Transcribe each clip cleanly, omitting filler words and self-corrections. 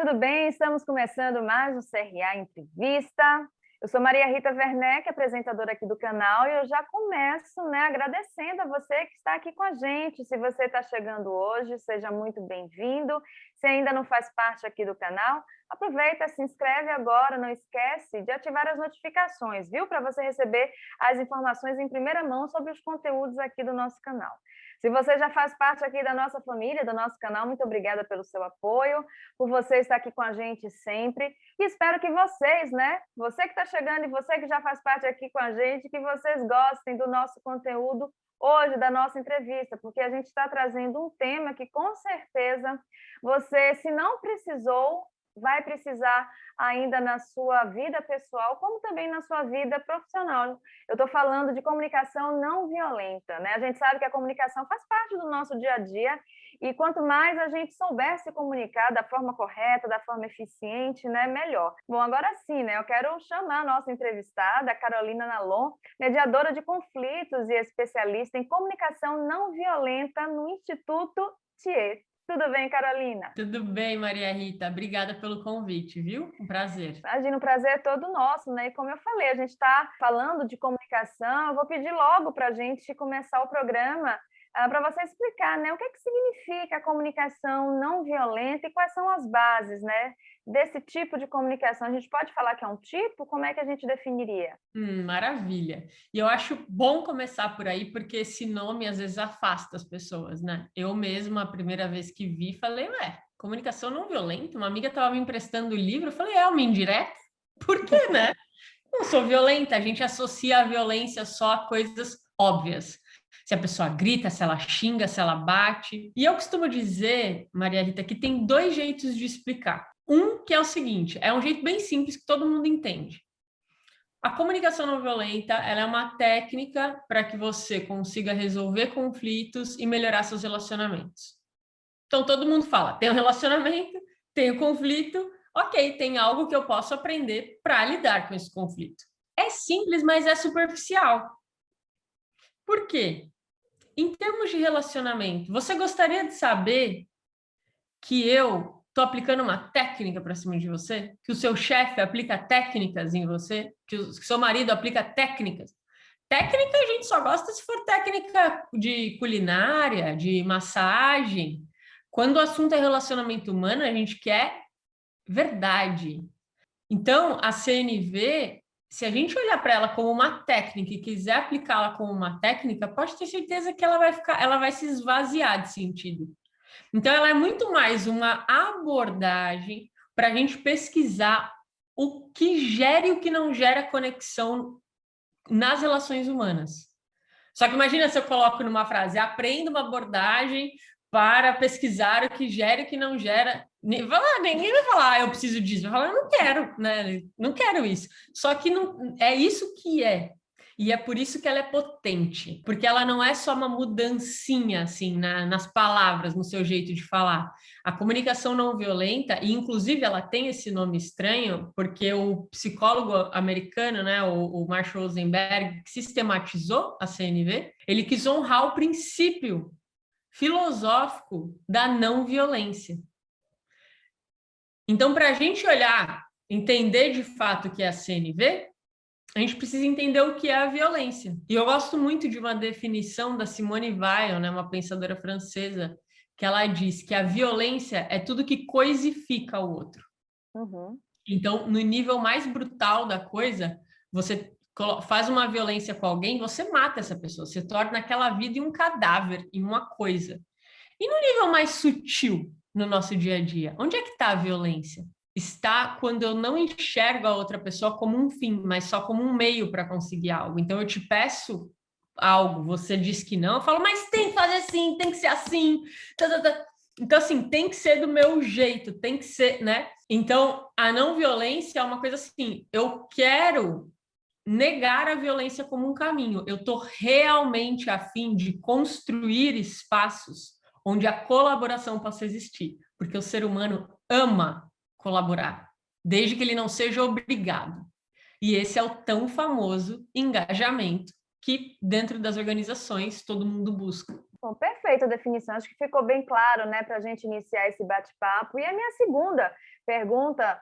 tudo bem? Estamos começando mais um CRA Entrevista. Eu sou Maria Rita Werneck, apresentadora aqui do canal, e eu já começo, agradecendo a você que está aqui com a gente. Se você está chegando hoje, seja muito bem-vindo. Se ainda não faz parte aqui do canal, aproveita, se inscreve agora, não esquece de ativar as notificações, viu? Para você receber as informações em primeira mão sobre os conteúdos aqui do nosso canal. Se você já faz parte aqui da nossa família, do nosso canal, muito obrigada pelo seu apoio, por você estar aqui com a gente sempre. E espero que vocês, você que está chegando e você que já faz parte aqui com a gente, que vocês gostem do nosso conteúdo hoje, da nossa entrevista, porque a gente está trazendo um tema que, com certeza, você, se não precisou, vai precisar ainda na sua vida pessoal, como também na sua vida profissional. Eu estou falando de comunicação não violenta, A gente sabe que a comunicação faz parte do nosso dia a dia, e quanto mais a gente souber se comunicar da forma correta, da forma eficiente, melhor. Bom, agora sim, eu quero chamar a nossa entrevistada, a Carolina Nalon, mediadora de conflitos e especialista em comunicação não violenta no Instituto Thier. Tudo bem, Carolina? Tudo bem, Maria Rita. Obrigada pelo convite, viu? Um prazer. Imagina, o prazer é todo nosso, E como eu falei, a gente está falando de comunicação, eu vou pedir logo para a gente começar o programa para você explicar, o que significa a comunicação não violenta e quais são as bases, desse tipo de comunicação. A gente pode falar que é um tipo? Como é que a gente definiria? Maravilha. E eu acho bom começar por aí, porque esse nome às vezes afasta as pessoas, Eu mesma, a primeira vez que vi, falei, comunicação não violenta? Uma amiga estava me emprestando o livro, eu falei, é uma indireta? Por quê, Não sou violenta, a gente associa a violência só a coisas óbvias. Se a pessoa grita, se ela xinga, se ela bate. E eu costumo dizer, Maria Rita, que tem dois jeitos de explicar. Um que é o seguinte, é um jeito bem simples que todo mundo entende. A comunicação não violenta, ela é uma técnica para que você consiga resolver conflitos e melhorar seus relacionamentos. Então, todo mundo fala, tem um relacionamento, tem um conflito, ok, tem algo que eu posso aprender para lidar com esse conflito. É simples, mas é superficial. Por quê? Em termos de relacionamento, você gostaria de saber que eu estou aplicando uma técnica para cima de você? Que o seu chefe aplica técnicas em você? Que o seu marido aplica técnicas? Técnica a gente só gosta se for técnica de culinária, de massagem. Quando o assunto é relacionamento humano, a gente quer verdade. Então, a CNV, se a gente olhar para ela como uma técnica e quiser aplicá-la como uma técnica, pode ter certeza que ela vai se esvaziar de sentido. Então, ela é muito mais uma abordagem para a gente pesquisar o que gera e o que não gera conexão nas relações humanas. Só que imagina se eu coloco numa frase, aprenda uma abordagem para pesquisar o que gera e o que não gera. Ninguém vai falar, eu preciso disso. Vai falar, eu não quero, Não quero isso. Só que não, é isso que é. E é por isso que ela é potente, porque ela não é só uma mudancinha, assim, nas palavras, no seu jeito de falar. A comunicação não violenta, e inclusive ela tem esse nome estranho, porque o psicólogo americano, o Marshall Rosenberg, que sistematizou a CNV, ele quis honrar o princípio filosófico da não violência. Então, para a gente olhar, entender de fato o que é a CNV, a gente precisa entender o que é a violência. E eu gosto muito de uma definição da Simone Weil, uma pensadora francesa, que ela diz que a violência é tudo que coisifica o outro. Uhum. Então, no nível mais brutal da coisa, você faz uma violência com alguém, você mata essa pessoa, você torna aquela vida em um cadáver, em uma coisa. E no nível mais sutil, no nosso dia a dia, onde é que está a violência? Está quando eu não enxergo a outra pessoa como um fim, mas só como um meio para conseguir algo. Então, eu te peço algo, você diz que não, eu falo, mas tem que fazer assim, tem que ser assim. Então, assim, tem que ser do meu jeito, tem que ser, Então, a não violência é uma coisa assim, eu quero negar a violência como um caminho. Eu estou realmente a fim de construir espaços onde a colaboração possa existir, porque o ser humano ama colaborar, desde que ele não seja obrigado. E esse é o tão famoso engajamento que, dentro das organizações, todo mundo busca. Bom, perfeita a definição, acho que ficou bem claro, para a gente iniciar esse bate-papo. E a minha segunda pergunta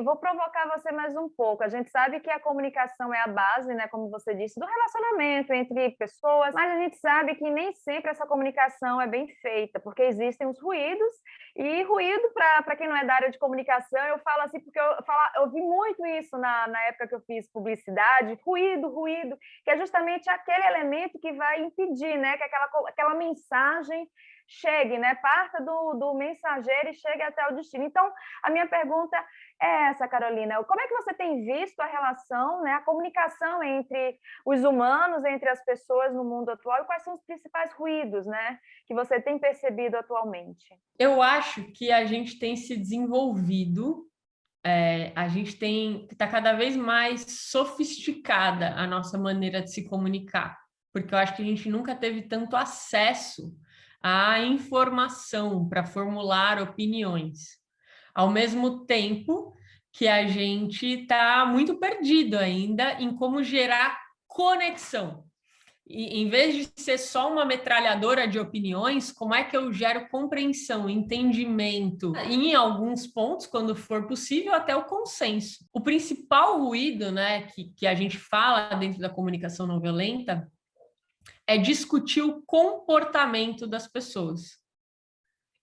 vou provocar você mais um pouco. A gente sabe que a comunicação é a base, né, como você disse, do relacionamento entre pessoas, mas a gente sabe que nem sempre essa comunicação é bem feita, porque existem os ruídos, e ruído, para quem não é da área de comunicação, eu falo assim, porque eu vi muito isso na época que eu fiz publicidade, ruído, que é justamente aquele elemento que vai impedir, né, que aquela mensagem chegue, né, parta do mensageiro e chegue até o destino. Então, a minha pergunta é essa, Carolina: como é que você tem visto a relação, né, a comunicação entre os humanos, entre as pessoas no mundo atual, e quais são os principais ruídos, né, que você tem percebido atualmente? Eu acho que a gente tem se desenvolvido, a gente está cada vez mais sofisticada a nossa maneira de se comunicar, porque eu acho que a gente nunca teve tanto acesso à informação para formular opiniões, ao mesmo tempo que a gente está muito perdido ainda em como gerar conexão. E, em vez de ser só uma metralhadora de opiniões, como é que eu gero compreensão, entendimento, e, em alguns pontos, quando for possível, até o consenso. O principal ruído, né, que a gente fala dentro da comunicação não violenta é discutir o comportamento das pessoas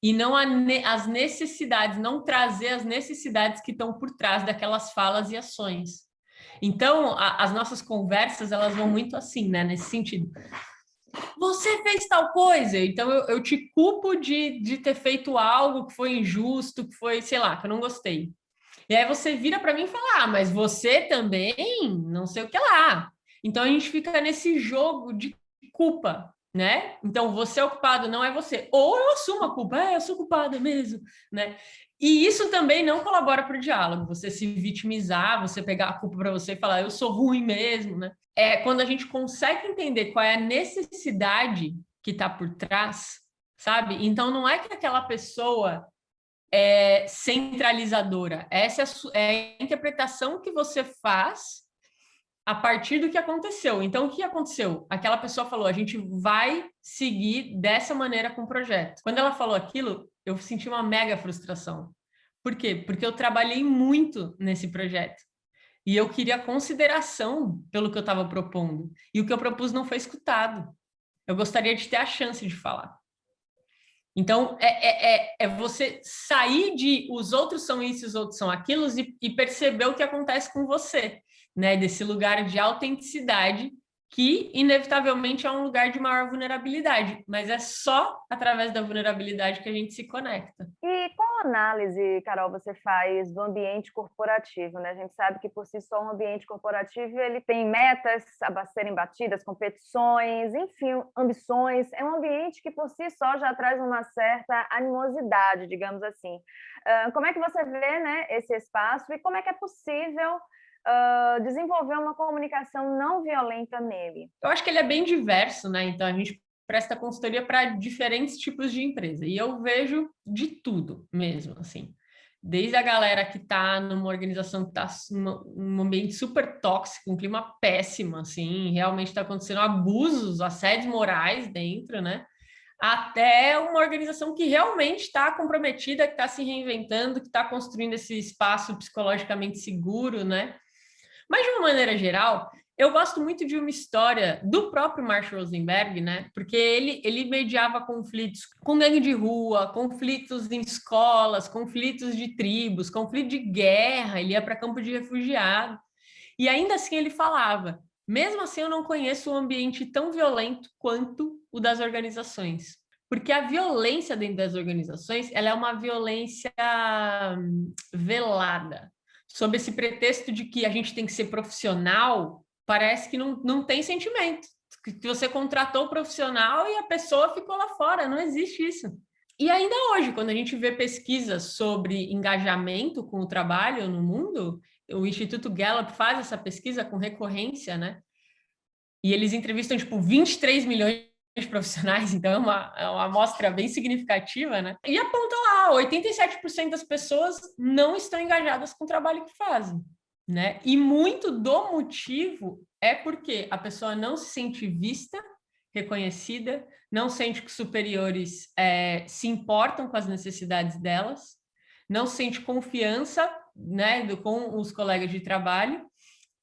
e não as necessidades, não trazer as necessidades que estão por trás daquelas falas e ações. Então, as nossas conversas, elas vão muito assim, né, nesse sentido. Você fez tal coisa, então eu te culpo de ter feito algo que foi injusto, que foi, sei lá, que eu não gostei. E aí você vira para mim e fala, mas você também, não sei o que lá. Então a gente fica nesse jogo de culpa, né? Então você é o culpado, não é você. Ou eu assumo a culpa, eu sou culpada mesmo, né? E isso também não colabora para o diálogo, você se vitimizar, você pegar a culpa para você e falar, eu sou ruim mesmo, né? É quando a gente consegue entender qual é a necessidade que está por trás, sabe? Então não é que aquela pessoa é centralizadora, essa é a interpretação que você faz a partir do que aconteceu. Então, o que aconteceu? Aquela pessoa falou, a gente vai seguir dessa maneira com o projeto. Quando ela falou aquilo, eu senti uma mega frustração. Por quê? Porque eu trabalhei muito nesse projeto. E eu queria consideração pelo que eu estava propondo. E o que eu propus não foi escutado. Eu gostaria de ter a chance de falar. Então, é você sair de os outros são isso, os outros são aquilo, e perceber o que acontece com você, né? Desse lugar de autenticidade, que inevitavelmente é um lugar de maior vulnerabilidade, mas é só através da vulnerabilidade que a gente se conecta. E qual análise, Carol, você faz do ambiente corporativo, né? A gente sabe que por si só um ambiente corporativo ele tem metas a serem batidas, competições, enfim, ambições. É um ambiente que por si só já traz uma certa animosidade, digamos assim. Como é que você vê, né, esse espaço, e como é que é possível desenvolver uma comunicação não violenta nele? Eu acho que ele é bem diverso, né? Então a gente presta consultoria para diferentes tipos de empresa. E eu vejo de tudo mesmo, assim. Desde a galera que está numa organização que está num ambiente super tóxico, um clima péssimo, assim, realmente está acontecendo abusos, assédios morais dentro, né? Até uma organização que realmente está comprometida, que está se reinventando, que está construindo esse espaço psicologicamente seguro, né? Mas, de uma maneira geral, eu gosto muito de uma história do próprio Marshall Rosenberg, né? Porque ele mediava conflitos com gangue de rua, conflitos em escolas, conflitos de tribos, conflito de guerra, ele ia para campo de refugiado. E ainda assim ele falava, mesmo assim eu não conheço um ambiente tão violento quanto o das organizações. Porque a violência dentro das organizações, ela é uma violência velada, sob esse pretexto de que a gente tem que ser profissional, parece que não tem sentimento. Que você contratou o profissional e a pessoa ficou lá fora, não existe isso. E ainda hoje, quando a gente vê pesquisas sobre engajamento com o trabalho no mundo, o Instituto Gallup faz essa pesquisa com recorrência, né? E eles entrevistam, tipo, 23 milhões de profissionais, então é uma amostra bem significativa, né? E aponta lá, 87% das pessoas não estão engajadas com o trabalho que fazem, né? E muito do motivo é porque a pessoa não se sente vista, reconhecida, não sente que os superiores se importam com as necessidades delas, não sente confiança, né, com os colegas de trabalho,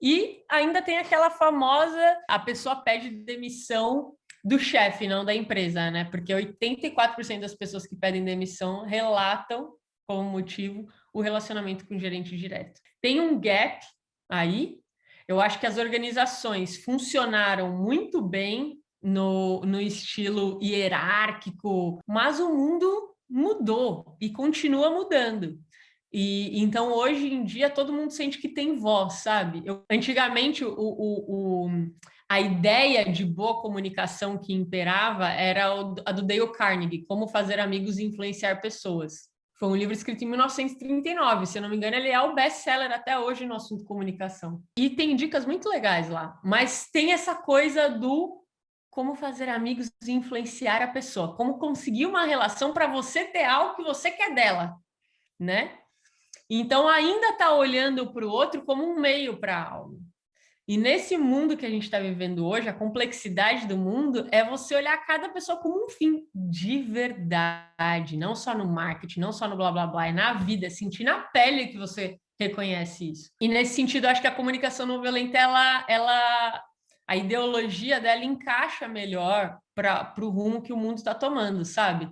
e ainda tem aquela famosa, a pessoa pede demissão do chefe, não da empresa, né? Porque 84% das pessoas que pedem demissão relatam como motivo o relacionamento com o gerente direto. Tem um gap aí. Eu acho que as organizações funcionaram muito bem no estilo hierárquico, mas o mundo mudou e continua mudando. E então, hoje em dia, todo mundo sente que tem voz, sabe? Antigamente, a ideia de boa comunicação que imperava era a do Dale Carnegie, Como Fazer Amigos e Influenciar Pessoas. Foi um livro escrito em 1939, se eu não me engano, ele é o best-seller até hoje no assunto comunicação. E tem dicas muito legais lá, mas tem essa coisa do como fazer amigos e influenciar a pessoa, como conseguir uma relação para você ter algo que você quer dela, né? Então, ainda está olhando para o outro como um meio para algo. E nesse mundo que a gente está vivendo hoje, a complexidade do mundo é você olhar cada pessoa como um fim de verdade, não só no marketing, não só no blá blá blá, é na vida, é sentir na pele que você reconhece isso. E nesse sentido, eu acho que a comunicação não violenta, a ideologia dela encaixa melhor para o rumo que o mundo está tomando, sabe?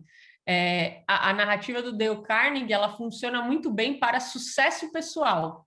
A narrativa do Dale Carnegie, ela funciona muito bem para sucesso pessoal.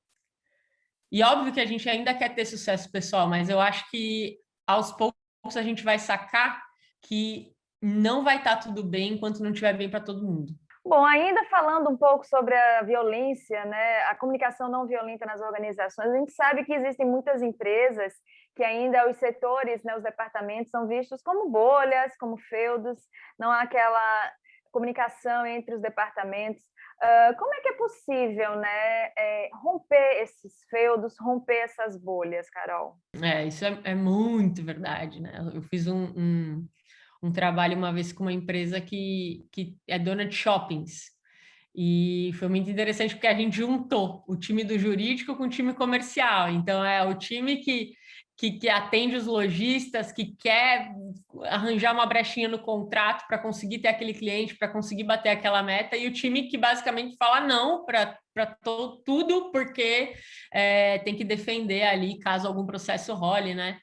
E óbvio que a gente ainda quer ter sucesso pessoal, mas eu acho que aos poucos a gente vai sacar que não vai estar tudo bem enquanto não estiver bem para todo mundo. Bom, ainda falando um pouco sobre a violência, né, a comunicação não violenta nas organizações, a gente sabe que existem muitas empresas que ainda os setores, né, os departamentos são vistos como bolhas, como feudos, não há aquela comunicação entre os departamentos. Como é que é possível, né, romper esses feudos, romper essas bolhas, Carol? Isso é muito verdade, né? Eu fiz um trabalho uma vez com uma empresa que é dona de shoppings. E foi muito interessante porque a gente juntou o time do jurídico com o time comercial. Então, é o time que atende os lojistas, que quer arranjar uma brechinha no contrato para conseguir ter aquele cliente, para conseguir bater aquela meta, e o time que basicamente fala não para tudo, porque tem que defender ali caso algum processo role, né?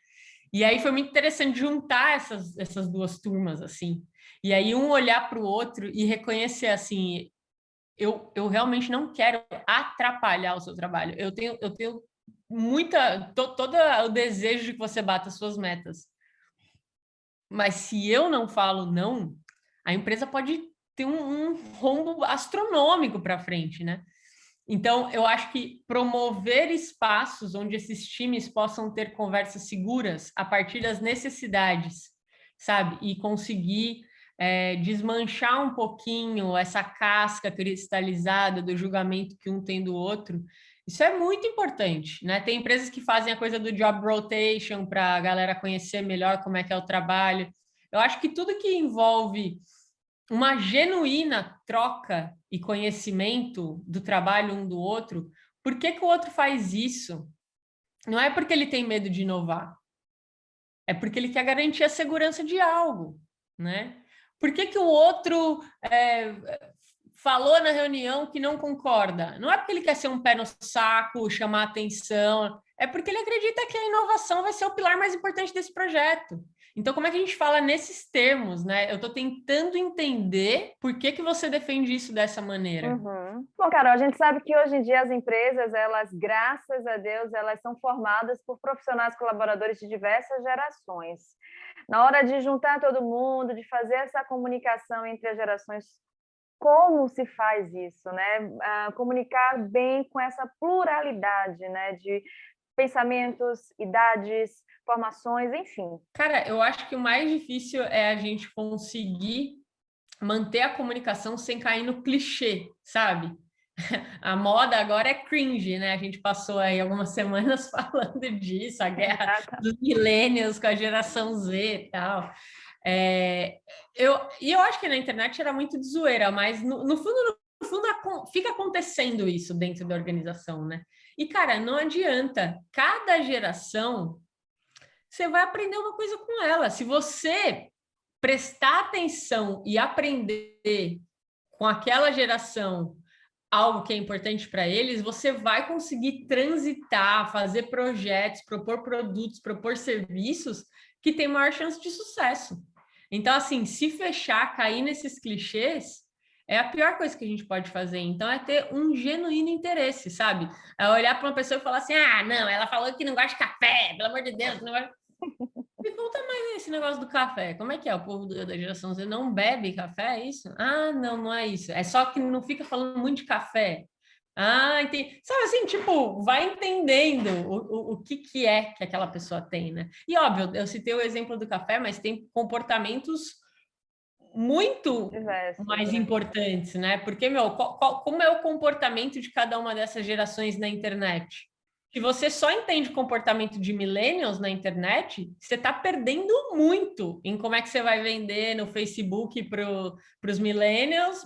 E aí foi muito interessante juntar essas duas turmas, assim. E aí um olhar para o outro e reconhecer, assim, eu realmente não quero atrapalhar o seu trabalho. Eu tenho todo o desejo de que você bata as suas metas. Mas se eu não falo não, a empresa pode ter um rombo astronômico para frente, né? Então, eu acho que promover espaços onde esses times possam ter conversas seguras a partir das necessidades, sabe? E conseguir desmanchar um pouquinho essa casca cristalizada do julgamento que um tem do outro. Isso é muito importante, né? Tem empresas que fazem a coisa do job rotation para a galera conhecer melhor como é que é o trabalho. Eu acho que tudo que envolve uma genuína troca e conhecimento do trabalho um do outro, por que o outro faz isso? Não é porque ele tem medo de inovar, é porque ele quer garantir a segurança de algo, né? Por que o outro falou na reunião que não concorda? Não é porque ele quer ser um pé no saco, chamar atenção, é porque ele acredita que a inovação vai ser o pilar mais importante desse projeto. Então, como é que a gente fala nesses termos, né? Eu estou tentando entender por que você defende isso dessa maneira. Uhum. Bom, Carol, a gente sabe que hoje em dia as empresas, elas, graças a Deus, elas são formadas por profissionais colaboradores de diversas gerações. Na hora de juntar todo mundo, de fazer essa comunicação entre as gerações, como se faz isso, né? Comunicar bem com essa pluralidade, né? De pensamentos, idades, formações, enfim. Cara, eu acho que o mais difícil é a gente conseguir manter a comunicação sem cair no clichê, sabe? A moda agora é cringe, né? A gente passou aí algumas semanas falando disso, a guerra dos millennials com a geração Z e tal. Eu acho que na internet era muito de zoeira, mas no fundo, fica acontecendo isso dentro da organização, né? E, cara, não adianta. Cada geração, você vai aprender uma coisa com ela. Se você prestar atenção e aprender com aquela geração algo que é importante para eles, você vai conseguir transitar, fazer projetos, propor produtos, propor serviços que têm maior chance de sucesso. Então, assim, se fechar, cair nesses clichês, é a pior coisa que a gente pode fazer. Então, é ter um genuíno interesse, sabe? É olhar para uma pessoa e falar assim, ah, não, ela falou que não gosta de café, pelo amor de Deus, não gosta... Me conta mais esse negócio do café. Como é que é? O povo da geração Z não bebe café, é isso? Ah, não, não é isso. É só que não fica falando muito de café. Ah, entendi. Sabe assim, tipo, vai entendendo o que é que aquela pessoa tem, né? E óbvio, eu citei o exemplo do café, mas tem comportamentos muito Diversos, mais né? importantes, né? Porque, meu, como é o comportamento de cada uma dessas gerações na internet? Se você só entende comportamento de millennials na internet, você está perdendo muito em como é que você vai vender no Facebook para os millennials,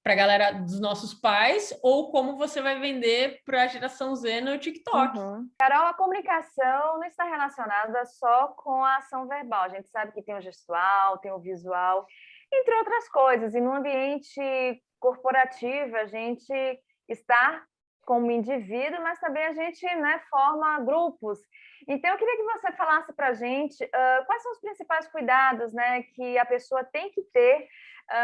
para a galera dos nossos pais, ou como você vai vender para a geração Z no TikTok. Uhum. Carol, a comunicação não está relacionada só com a ação verbal. A gente sabe que tem o gestual, tem o visual, entre outras coisas. E no ambiente corporativo, a gente está como indivíduo, mas também a gente, né, forma grupos. Então, eu queria que você falasse para a gente quais são os principais cuidados, né, que a pessoa tem que ter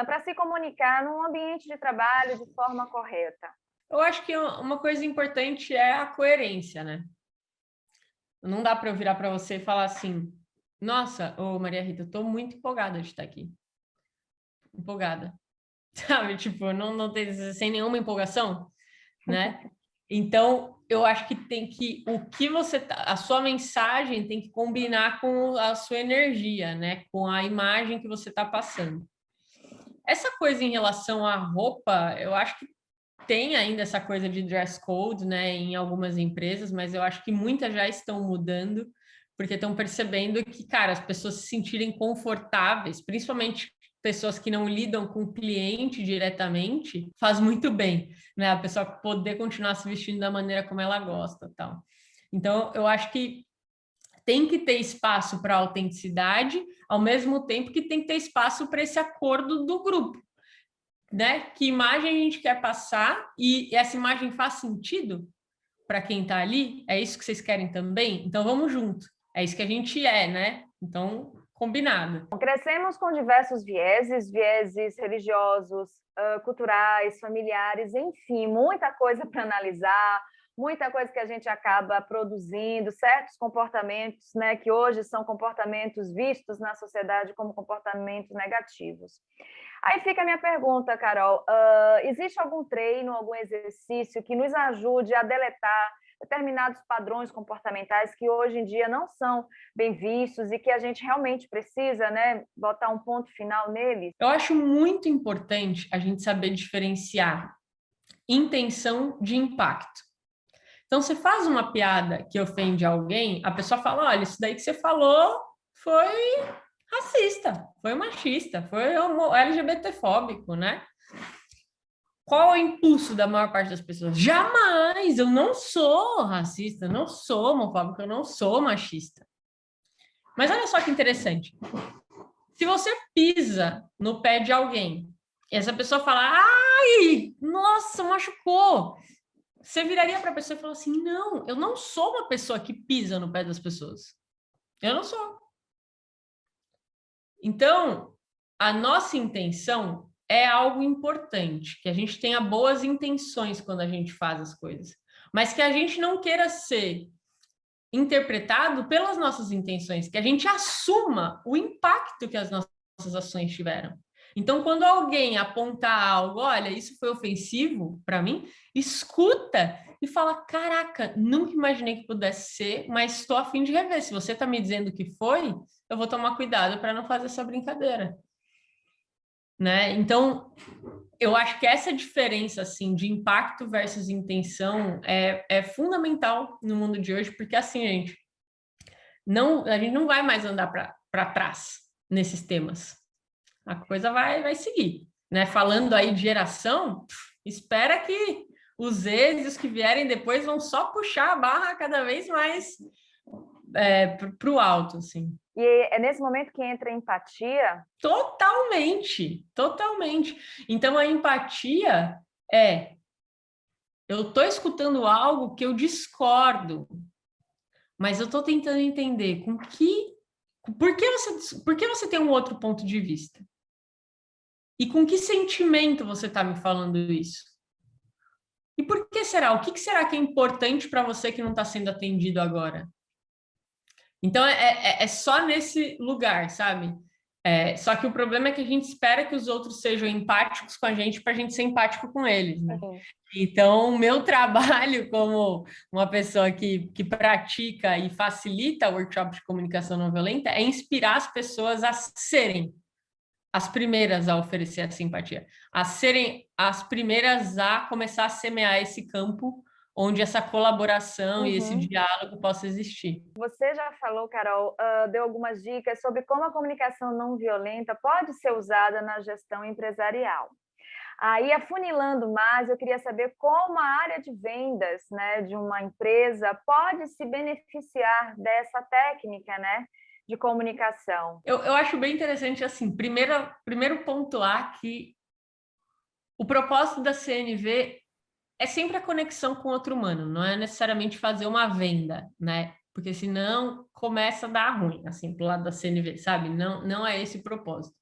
para se comunicar num ambiente de trabalho de forma correta. Eu acho que uma coisa importante é a coerência, né? Não dá para eu virar para você e falar assim, nossa, ô Maria Rita, eu estou muito empolgada de estar aqui. Empolgada. Sabe? Tipo, não tem, sem nenhuma empolgação, né? Então, eu acho que tem que, a sua mensagem tem que combinar com a sua energia, né? Com a imagem que você está passando. Essa coisa em relação à roupa, eu acho que tem ainda essa coisa de dress code, né, em algumas empresas, mas eu acho que muitas já estão mudando, porque estão percebendo que, cara, as pessoas se sentirem confortáveis, principalmente pessoas que não lidam com o cliente diretamente, faz muito bem, né? A pessoa poder continuar se vestindo da maneira como ela gosta, tal. Então, eu acho que tem que ter espaço para autenticidade, ao mesmo tempo que tem que ter espaço para esse acordo do grupo, né? Que imagem a gente quer passar e essa imagem faz sentido para quem está ali? É isso que vocês querem também? Então vamos junto. É isso que a gente é, né? Então, combinado. Crescemos com diversos vieses religiosos, culturais, familiares, enfim, muita coisa para analisar, muita coisa que a gente acaba produzindo, certos comportamentos, né, que hoje são comportamentos vistos na sociedade como comportamentos negativos. Aí fica a minha pergunta, Carol, existe algum treino, algum exercício que nos ajude a deletar determinados padrões comportamentais que hoje em dia não são bem vistos e que a gente realmente precisa, né, botar um ponto final neles? Eu acho muito importante a gente saber diferenciar intenção de impacto. Então, você faz uma piada que ofende alguém, a pessoa fala, olha, isso daí que você falou foi racista, foi machista, foi LGBTfóbico, né? Qual é o impulso da maior parte das pessoas? Jamais! Eu não sou racista, eu não sou homofóbico, eu não sou machista. Mas olha só que interessante. Se você pisa no pé de alguém e essa pessoa fala, ai, nossa, machucou. Você viraria para a pessoa e falaria assim, não, eu não sou uma pessoa que pisa no pé das pessoas. Eu não sou. Então, a nossa intenção é algo importante, que a gente tenha boas intenções quando a gente faz as coisas, mas que a gente não queira ser interpretado pelas nossas intenções, que a gente assuma o impacto que as nossas ações tiveram. Então, quando alguém apontar algo, olha, isso foi ofensivo para mim, escuta e fala, caraca, nunca imaginei que pudesse ser, mas estou a fim de rever. Se você está me dizendo que foi, eu vou tomar cuidado para não fazer essa brincadeira. Né? Então, eu acho que essa diferença assim de impacto versus intenção é fundamental no mundo de hoje, porque assim, gente, a gente não vai mais andar para trás nesses temas. A coisa vai seguir. Né? Falando aí de geração, espera que os Zs e os que vierem depois vão só puxar a barra cada vez mais para o alto, assim. E é nesse momento que entra a empatia? Totalmente, totalmente. Então, a empatia é eu estou escutando algo que eu discordo, mas eu estou tentando entender por que você tem um outro ponto de vista? E com que sentimento você está me falando isso? E por que será? O que será que é importante para você que não está sendo atendido agora? Então, é só nesse lugar, sabe? Só que o problema é que a gente espera que os outros sejam empáticos com a gente para a gente ser empático com eles, né? Então, o meu trabalho como uma pessoa que pratica e facilita workshop de comunicação não violenta é inspirar as pessoas a serem as primeiras a oferecer a simpatia, a serem as primeiras a começar a semear esse campo onde essa colaboração e esse diálogo possa existir. Você já falou, Carol, deu algumas dicas sobre como a comunicação não violenta pode ser usada na gestão empresarial. Aí, afunilando mais, eu queria saber como a área de vendas, né, de uma empresa pode se beneficiar dessa técnica, né, de comunicação. Eu acho bem interessante, assim, primeiro pontuar que o propósito da CNV é sempre a conexão com outro humano, não é necessariamente fazer uma venda, né? Porque senão começa a dar ruim, assim, pro lado da CNV, sabe? Não é esse o propósito.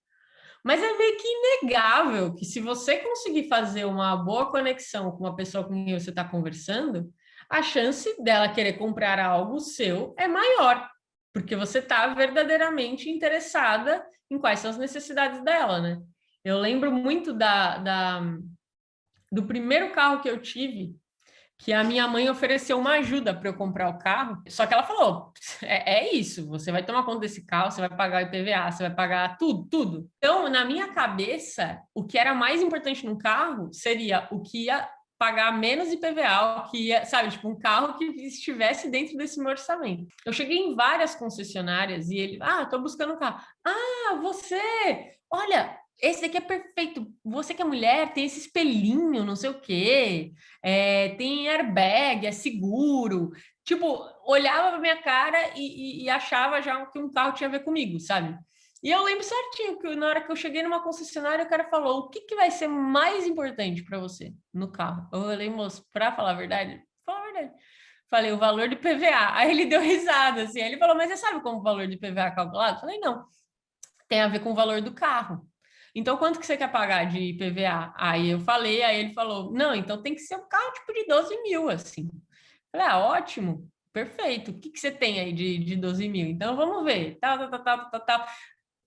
Mas é meio que inegável que se você conseguir fazer uma boa conexão com uma pessoa com quem você está conversando, a chance dela querer comprar algo seu é maior, porque você está verdadeiramente interessada em quais são as necessidades dela, né? Eu lembro muito do primeiro carro que eu tive, que a minha mãe ofereceu uma ajuda para eu comprar o carro, só que ela falou, é isso, você vai tomar conta desse carro, você vai pagar o IPVA, você vai pagar tudo, tudo. Então, na minha cabeça, o que era mais importante no carro seria o que ia pagar menos IPVA, o que ia, sabe, tipo, um carro que estivesse dentro desse meu orçamento. Eu cheguei em várias concessionárias e ele, tô buscando um carro. Você, olha, esse daqui é perfeito. Você que é mulher, tem esse espelhinho, não sei o quê. Tem airbag, é seguro. Tipo, olhava pra minha cara e achava já que um carro tinha a ver comigo, sabe? E eu lembro certinho que na hora que eu cheguei numa concessionária, o cara falou: o que vai ser mais importante para você no carro? Eu falei, moço, para falar a verdade? Fala a verdade. Falei, o valor de PVA. Aí ele deu risada, assim. Aí ele falou, mas você sabe como o valor de PVA é calculado? Eu falei, não. Tem a ver com o valor do carro. Então, quanto que você quer pagar de IPVA? Aí eu falei, aí ele falou, não, então tem que ser um carro tipo de 12 mil, assim. Eu falei, ótimo, perfeito. O que você tem aí de 12 mil? Então, vamos ver. Tal.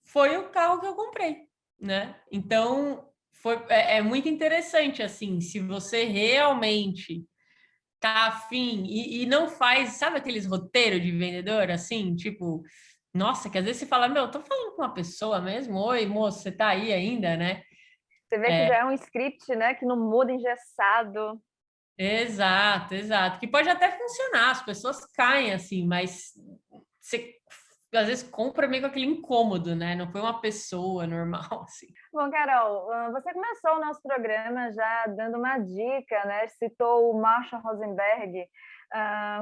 Foi o carro que eu comprei, né? Então, é muito interessante, assim, se você realmente tá afim e não faz, sabe aqueles roteiros de vendedor, assim, tipo, nossa, que às vezes você fala, meu, tô falando com uma pessoa mesmo, oi, moço, você tá aí ainda, né? Você vê que já é um script, né, que não muda, engessado. Exato, que pode até funcionar, as pessoas caem assim, mas você às vezes compra meio com aquele incômodo, né? Não foi uma pessoa normal, assim. Bom, Carol, você começou o nosso programa já dando uma dica, né? Citou o Marshall Rosenberg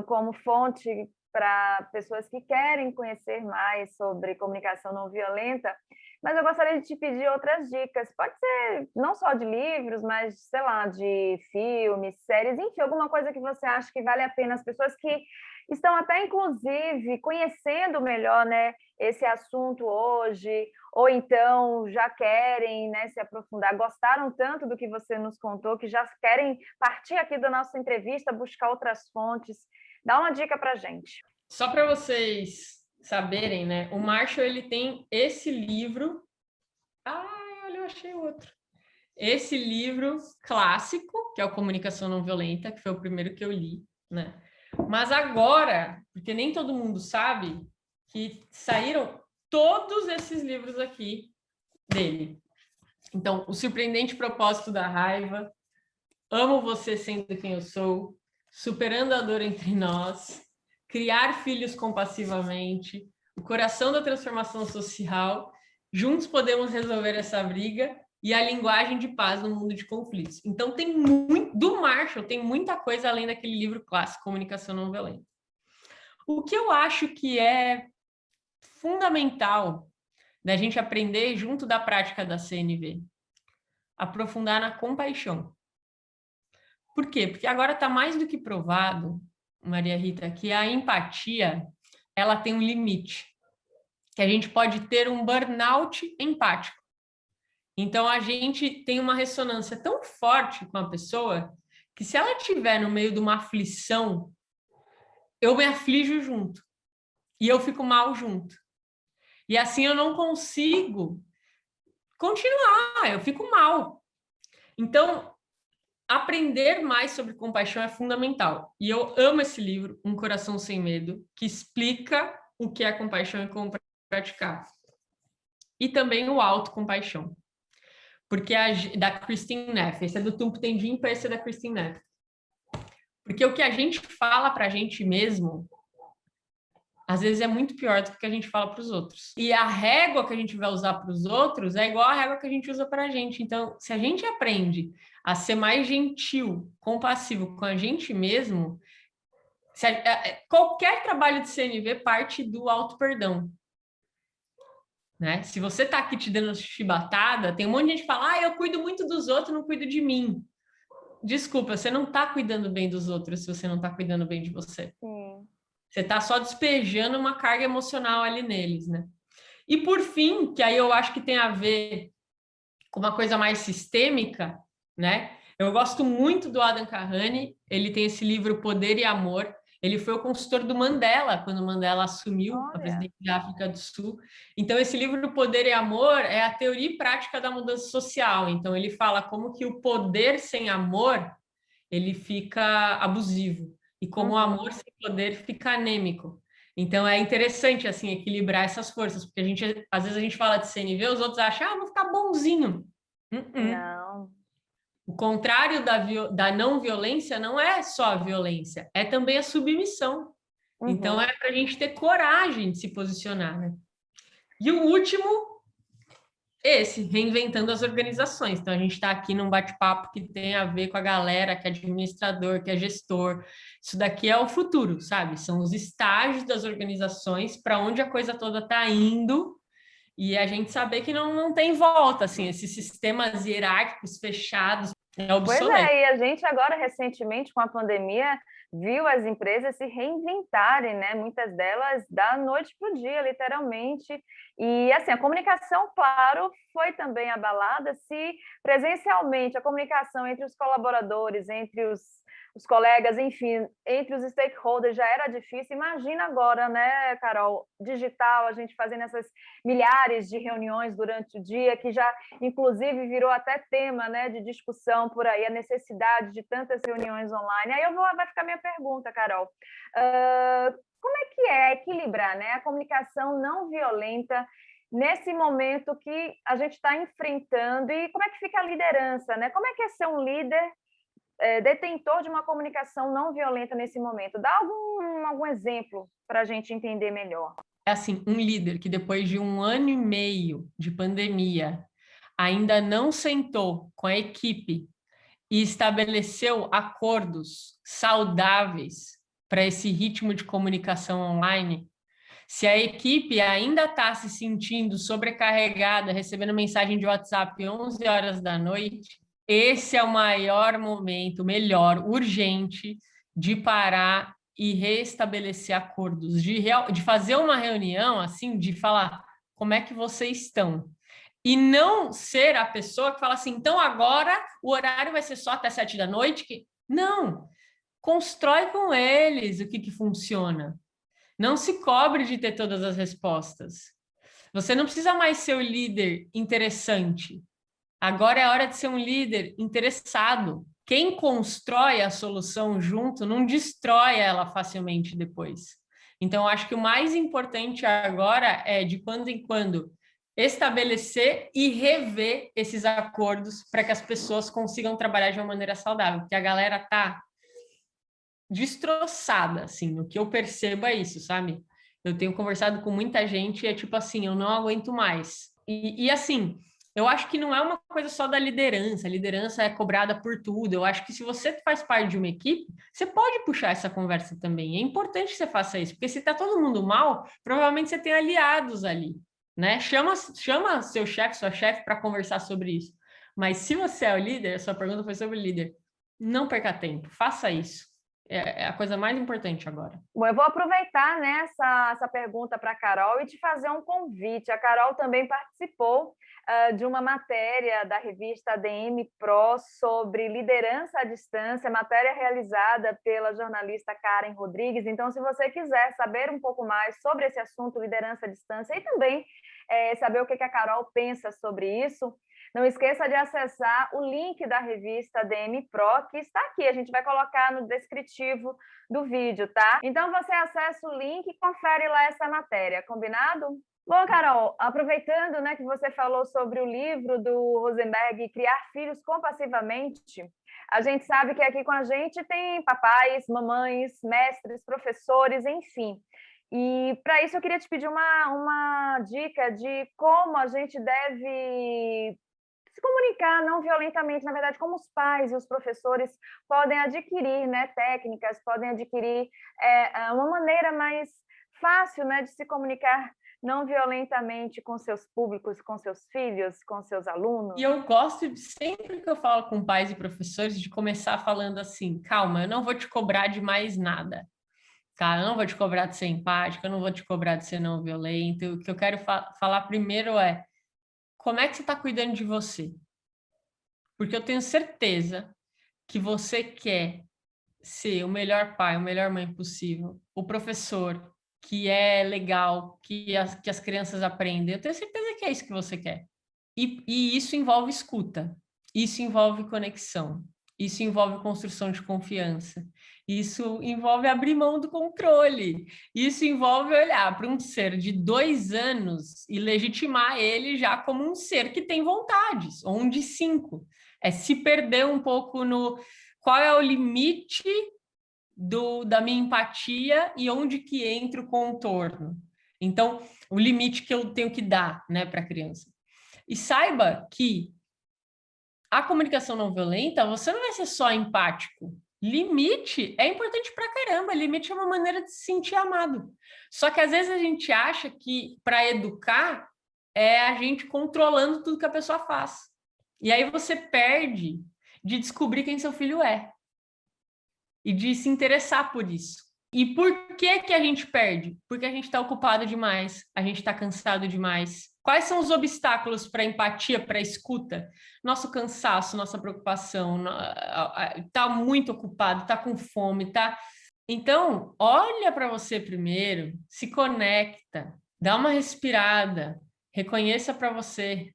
como fonte para pessoas que querem conhecer mais sobre comunicação não violenta, mas eu gostaria de te pedir outras dicas. Pode ser não só de livros, mas, sei lá, de filmes, séries, enfim, alguma coisa que você acha que vale a pena. As pessoas que estão até, inclusive, conhecendo melhor, né, esse assunto hoje, ou então já querem, né, se aprofundar, gostaram tanto do que você nos contou, que já querem partir aqui da nossa entrevista, buscar outras fontes. Dá uma dica para a gente. Só para vocês saberem, né? O Marshall, ele tem esse livro. Olha, eu achei outro. Esse livro clássico, que é o Comunicação Não Violenta, que foi o primeiro que eu li, né? Mas agora, porque nem todo mundo sabe, que saíram todos esses livros aqui dele. Então, O Surpreendente Propósito da Raiva, Amo Você Sendo Quem Eu Sou, Superando a Dor Entre Nós, Criar Filhos Compassivamente, O Coração da Transformação Social, Juntos Podemos Resolver Essa Briga e A Linguagem de Paz no Mundo de Conflitos. Então, tem muito, do Marshall, tem muita coisa além daquele livro clássico, Comunicação Não Violenta. O que eu acho que é fundamental da gente aprender junto da prática da CNV, aprofundar na compaixão. Por quê? Porque agora está mais do que provado, Maria Rita, que a empatia ela tem um limite, que a gente pode ter um burnout empático. Então, a gente tem uma ressonância tão forte com a pessoa que se ela estiver no meio de uma aflição, eu me aflijo junto e eu fico mal junto. E assim eu não consigo continuar, eu fico mal. Então, aprender mais sobre compaixão é fundamental. E eu amo esse livro, Um Coração Sem Medo, que explica o que é compaixão e como praticar. E também o autocompaixão. Porque da Christine Neff, esse é do Tumpo Tendim, esse é da Christine Neff. Porque o que a gente fala para a gente mesmo, às vezes é muito pior do que o que a gente fala para os outros. E a régua que a gente vai usar para os outros é igual a régua que a gente usa para a gente. Então, se a gente aprende a ser mais gentil, compassivo com a gente mesmo, qualquer trabalho de CNV parte do auto-perdão. Né? Se você está aqui te dando chibatada, tem um monte de gente que fala, eu cuido muito dos outros, não cuido de mim. Desculpa, você não está cuidando bem dos outros se você não está cuidando bem de você. Sim. Você está só despejando uma carga emocional ali neles, né? E por fim, que aí eu acho que tem a ver com uma coisa mais sistêmica, né? Eu gosto muito do Adam Kahane, ele tem esse livro Poder e Amor. Ele foi o consultor do Mandela, quando o Mandela assumiu a presidência da África do Sul. Então, esse livro Poder e Amor é a teoria e prática da mudança social. Então, ele fala como que o poder sem amor, ele fica abusivo. E como o amor sem poder fica anêmico. Então, é interessante, assim, equilibrar essas forças. Porque às vezes a gente fala de CNV, os outros acham, vou ficar bonzinho. Não. O contrário da não violência não é só a violência, é também a submissão. Então, é para a gente ter coragem de se posicionar, né? E o último, reinventando as organizações. Então, a gente está aqui num bate-papo que tem a ver com a galera que é administrador, que é gestor. Isso daqui é o futuro, sabe? São os estágios das organizações, para onde a coisa toda está indo, e a gente saber que não tem volta, assim, esses sistemas hierárquicos fechados é obsoleto. Pois é, e a gente agora, recentemente, com a pandemia, viu as empresas se reinventarem, né? Muitas delas da noite para o dia, literalmente. E, assim, a comunicação, claro, foi também abalada. Se presencialmente a comunicação entre os colaboradores, entre os colegas, enfim, entre os stakeholders já era difícil. Imagina agora, né, Carol, digital, a gente fazendo essas milhares de reuniões durante o dia, que já, inclusive, virou até tema, né, de discussão por aí, a necessidade de tantas reuniões online. Aí vai ficar minha pergunta, Carol. Como é que é equilibrar, né, a comunicação não violenta nesse momento que a gente está enfrentando, e como é que fica a liderança, né? Como é que é ser um líder detentor de uma comunicação não violenta nesse momento? Dá algum exemplo para a gente entender melhor. É assim, um líder que depois de 1 ano e meio de pandemia ainda não sentou com a equipe e estabeleceu acordos saudáveis para esse ritmo de comunicação online, se a equipe ainda está se sentindo sobrecarregada, recebendo mensagem de WhatsApp 11 horas da noite, esse é o maior momento, melhor, urgente, de parar e restabelecer acordos, de fazer uma reunião, assim, de falar como é que vocês estão. E não ser a pessoa que fala assim, então agora o horário vai ser só até 7 da noite? Não, constrói com eles o que funciona. Não se cobre de ter todas as respostas. Você não precisa mais ser o líder interessante. Agora é hora de ser um líder interessado. Quem constrói a solução junto não destrói ela facilmente depois. Então, acho que o mais importante agora é, de quando em quando, estabelecer e rever esses acordos para que as pessoas consigam trabalhar de uma maneira saudável, porque a galera tá destroçada, assim, o que eu percebo é isso, sabe? Eu tenho conversado com muita gente e é tipo assim, eu não aguento mais. E assim, eu acho que não é uma coisa só da liderança, a liderança é cobrada por tudo. Eu acho que se você faz parte de uma equipe, você pode puxar essa conversa também. É importante que você faça isso, porque se tá todo mundo mal, provavelmente você tem aliados ali, né? Chama seu chefe, sua chefe para conversar sobre isso. Mas se você é o líder, a sua pergunta foi sobre o líder, não perca tempo, faça isso. É a coisa mais importante agora. Bom, eu vou aproveitar, né, essa pergunta para a Carol e te fazer um convite. A Carol também participou de uma matéria da revista ADM Pro sobre liderança à distância, matéria realizada pela jornalista Karen Rodrigues. Então, se você quiser saber um pouco mais sobre esse assunto, liderança à distância, e também saber o que a Carol pensa sobre isso, não esqueça de acessar o link da revista ADM Pro, que está aqui. A gente vai colocar no descritivo do vídeo, tá? Então, você acessa o link e confere lá essa matéria, combinado? Bom, Carol, aproveitando, né, que você falou sobre o livro do Rosenberg, Criar Filhos Compassivamente, a gente sabe que aqui com a gente tem papais, mamães, mestres, professores, enfim. E para isso eu queria te pedir uma dica de como a gente deve se comunicar não violentamente, na verdade, como os pais e os professores podem adquirir, né, técnicas, podem adquirir uma maneira mais fácil, né, de se comunicar não violentamente com seus públicos, com seus filhos, com seus alunos. E eu gosto, sempre que eu falo com pais e professores, de começar falando assim, calma, eu não vou te cobrar de mais nada, tá? Eu não vou te cobrar de ser empática, eu não vou te cobrar de ser não violento. O que eu quero falar primeiro é, como é que você está cuidando de você? Porque eu tenho certeza que você quer ser o melhor pai, o melhor mãe possível, o professor que é legal, que as crianças aprendem. Eu tenho certeza que é isso que você quer. E isso envolve escuta, isso envolve conexão, isso envolve construção de confiança, isso envolve abrir mão do controle, isso envolve olhar para um ser de 2 anos e legitimar ele já como um ser que tem vontades, ou um de 5. É se perder um pouco no qual é o limite da minha empatia e onde que entra o contorno. Então, o limite que eu tenho que dar, né, para a criança. E saiba que a comunicação não violenta, você não vai ser só empático. Limite é importante pra caramba. Limite é uma maneira de se sentir amado. Só que às vezes a gente acha que para educar é a gente controlando tudo que a pessoa faz. E aí você perde de descobrir quem seu filho é e de se interessar por isso. E por que que a gente perde? Porque a gente está ocupado demais, a gente está cansado demais. Quais são os obstáculos para empatia, para escuta? Nosso cansaço, nossa preocupação, está muito ocupado, está com fome, tá? Então, olha para você primeiro, se conecta, dá uma respirada, reconheça para você,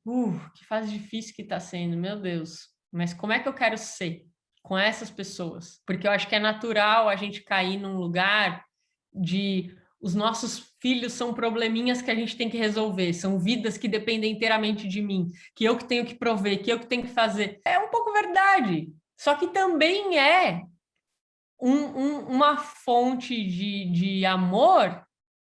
que fase difícil que está sendo, meu Deus. Mas como é que eu quero ser com essas pessoas? Porque eu acho que é natural a gente cair num lugar de os nossos filhos são probleminhas que a gente tem que resolver, são vidas que dependem inteiramente de mim, que eu que tenho que prover, que eu que tenho que fazer. É um pouco verdade, só que também é uma fonte de amor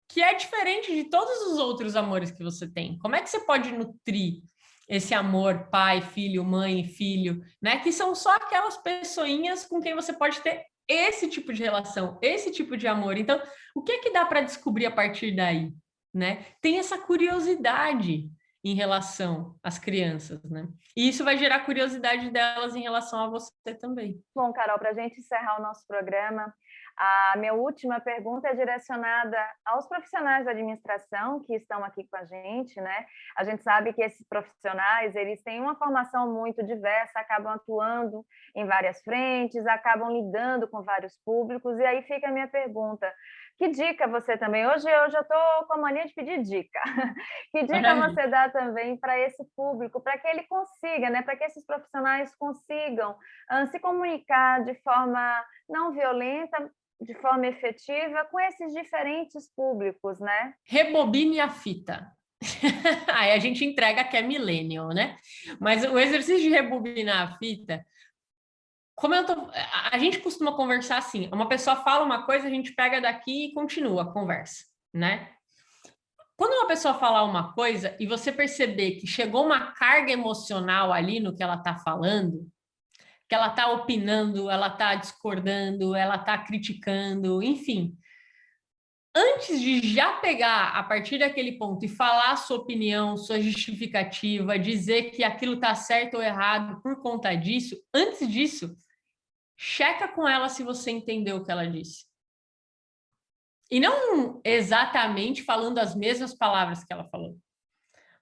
que é diferente de todos os outros amores que você tem. Como é que você pode nutrir esse amor pai, filho, mãe, filho, né? Que são só aquelas pessoinhas com quem você pode ter esse tipo de relação, esse tipo de amor. Então, o que é que dá para descobrir a partir daí, né? Tem essa curiosidade em relação às crianças, né? E isso vai gerar curiosidade delas em relação a você também. Bom, Carol, para a gente encerrar o nosso programa, a minha última pergunta é direcionada aos profissionais da administração que estão aqui com a gente, né? A gente sabe que esses profissionais, eles têm uma formação muito diversa, acabam atuando em várias frentes, acabam lidando com vários públicos, e aí fica a minha pergunta: que dica você também? Hoje eu já estou com a mania de pedir dica. Que dica você dá também para esse público, para que ele consiga, né? Para que esses profissionais consigam se comunicar de forma não violenta, de forma efetiva com esses diferentes públicos, né? Rebobine a fita. Aí a gente entrega que é millennial, né? Mas o exercício de rebobinar a fita, a gente costuma conversar assim, uma pessoa fala uma coisa, a gente pega daqui e continua a conversa, né? Quando uma pessoa falar uma coisa e você perceber que chegou uma carga emocional ali no que ela está falando, que ela está opinando, ela está discordando, ela está criticando, enfim. Antes de já pegar a partir daquele ponto e falar a sua opinião, sua justificativa, dizer que aquilo está certo ou errado por conta disso, antes disso, checa com ela se você entendeu o que ela disse. E não exatamente falando as mesmas palavras que ela falou,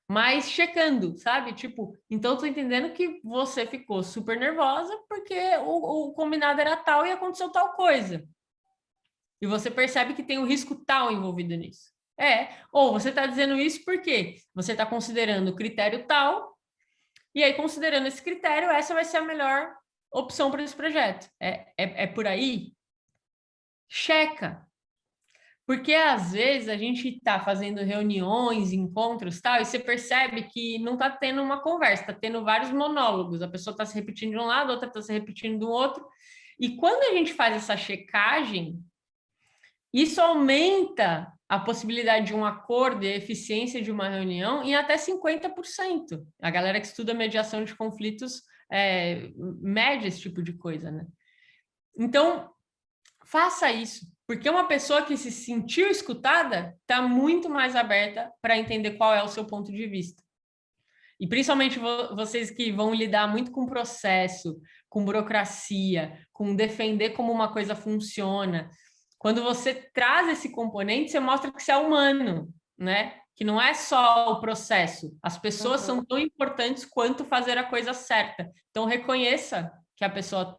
mas checando, sabe? Tipo, então tô entendendo que você ficou super nervosa porque o combinado era tal e aconteceu tal coisa. E você percebe que tem um risco tal envolvido nisso. Ou você está dizendo isso porque você está considerando o critério tal, e aí, considerando esse critério, essa vai ser a melhor opção para esse projeto. É por aí? Checa. Porque às vezes a gente está fazendo reuniões, encontros, tal, e você percebe que não está tendo uma conversa, está tendo vários monólogos. A pessoa está se repetindo de um lado, a outra está se repetindo do outro. E quando a gente faz essa checagem, isso aumenta a possibilidade de um acordo e a eficiência de uma reunião em até 50%. A galera que estuda mediação de conflitos mede esse tipo de coisa, né? Então, faça isso, porque uma pessoa que se sentiu escutada está muito mais aberta para entender qual é o seu ponto de vista. E principalmente vocês que vão lidar muito com processo, com burocracia, com defender como uma coisa funciona. Quando você traz esse componente, você mostra que você é humano, né? Que não é só o processo. As pessoas são tão importantes quanto fazer a coisa certa. Então, reconheça que a pessoa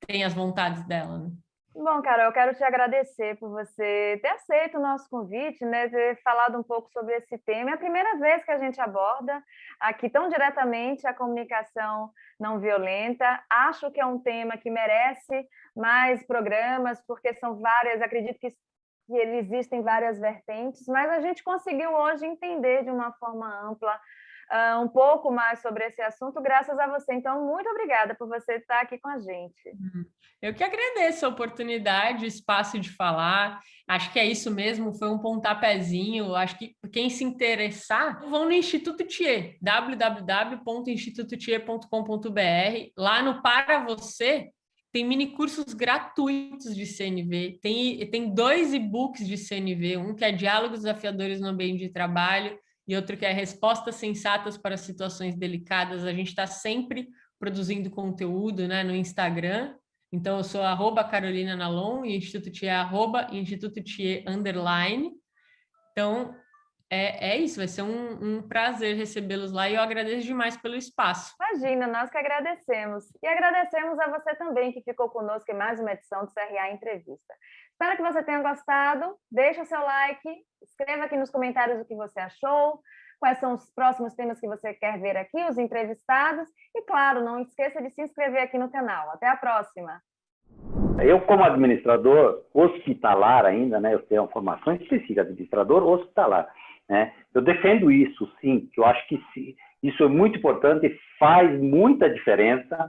tem as vontades dela, né? Bom, Carol, eu quero te agradecer por você ter aceito o nosso convite, né, ter falado um pouco sobre esse tema. É a primeira vez que a gente aborda aqui tão diretamente a comunicação não violenta. Acho que é um tema que merece mais programas, porque são várias, acredito que existem várias vertentes, mas a gente conseguiu hoje entender de uma forma ampla um pouco mais sobre esse assunto, graças a você. Então, muito obrigada por você estar aqui com a gente. Eu que agradeço a oportunidade, o espaço de falar. Acho que é isso mesmo, foi um pontapézinho. Acho que quem se interessar, vão no Instituto Thier, www.institutothier.com.br. Lá no Para Você, tem mini cursos gratuitos de CNV, tem 2 e-books de CNV, um que é Diálogos Desafiadores no Ambiente de Trabalho e outro que é Respostas Sensatas para Situações Delicadas. A gente está sempre produzindo conteúdo, né, no Instagram. Então, eu sou @Carolina Nalon e o Instituto Thier é @Instituto Thier _. Então, é isso, vai ser um prazer recebê-los lá e eu agradeço demais pelo espaço. Imagina, nós que agradecemos. E agradecemos a você também que ficou conosco em mais uma edição do CRA Entrevista. Espero que você tenha gostado. Deixa o seu like, escreva aqui nos comentários o que você achou, quais são os próximos temas que você quer ver aqui, os entrevistados. E, claro, não esqueça de se inscrever aqui no canal. Até a próxima! Eu, como administrador hospitalar ainda, né, eu tenho uma formação específica de administrador hospitalar, né, eu defendo isso, sim, que eu acho que isso é muito importante e faz muita diferença,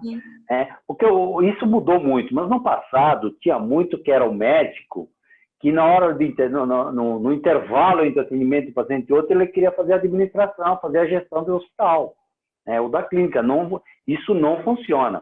porque isso mudou muito, mas no passado tinha muito que era o médico que na hora no intervalo entre atendimento de paciente e outro, ele queria fazer a administração, fazer a gestão do hospital, né, ou da clínica. Isso não funciona.